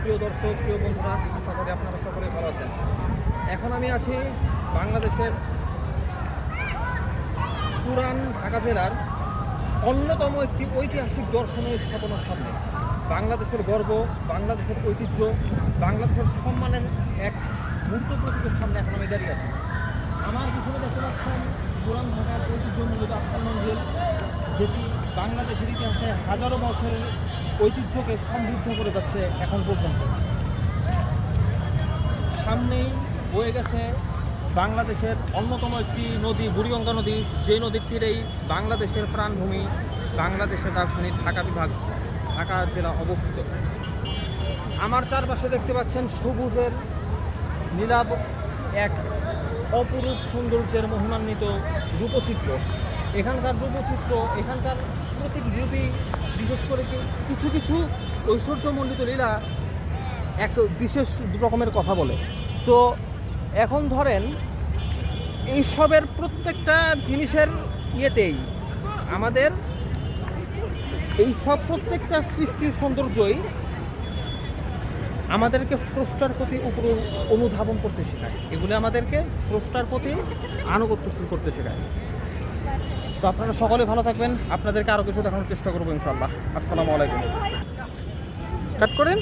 সুপ্রিয় দর্শক, প্রিয় বন্ধুরা, আশা করি আপনারা সকলে ভালো আছেন। এখন আমি আছি বাংলাদেশের পুরান ঢাকা জেলার অন্যতম একটি ঐতিহাসিক দর্শনীয় স্থাপনার সামনে। বাংলাদেশের গর্ব, বাংলাদেশের ঐতিহ্য, বাংলাদেশের সম্মানের এক মূর্ত প্রতীকের সামনে এখন আমি দাঁড়িয়ে আছি। আমার পিছনে দেখতে পাচ্ছেন পুরান ঢাকার ঐতিহ্যমণ্ডিত আফসার মঞ্জিল, যেটি বাংলাদেশের ইতিহাসে হাজারো বছরের ঐতিহ্যকে সমৃদ্ধ করে যাচ্ছে এখন পর্যন্ত। সামনেই বয়ে গেছে বাংলাদেশের অন্যতম একটি নদী, বুড়িগঙ্গা নদী, যে নদীর তীরেই বাংলাদেশের প্রাণভূমি, বাংলাদেশের রাজধানী ঢাকা বিভাগ, ঢাকা জেলা অবস্থিত। আমার চারপাশে দেখতে পাচ্ছেন সবুজের নীলাভ এক অপরূপ সৌন্দর্যের মহিমান্বিত রূপচিত্র। এখানকার রূপচিত্র, এখানকার প্রতীক রূপী, বিশেষ করে কিছু কিছু ঐশ্বর্যমণ্ডিত লীলা এক বিশেষ রকমের কথা বলে। তো এখন ধরেন এইসবের প্রত্যেকটা জিনিসের ইয়েতেই আমাদের এইসব প্রত্যেকটা সৃষ্টির সৌন্দর্যই আমাদেরকে স্রষ্টার প্রতি উপর অনুধাবন করতে শেখায়। এগুলো আমাদেরকে স্রষ্টার প্রতি আনুগত্যশীল করতে শেখায়। তো আপনারা সকলে ভালো থাকবেন। আপনাদেরকে আরও কিছু দেখানোর চেষ্টা করবো ইনশাআল্লাহ। আসসালামু আলাইকুম। কাট করেন।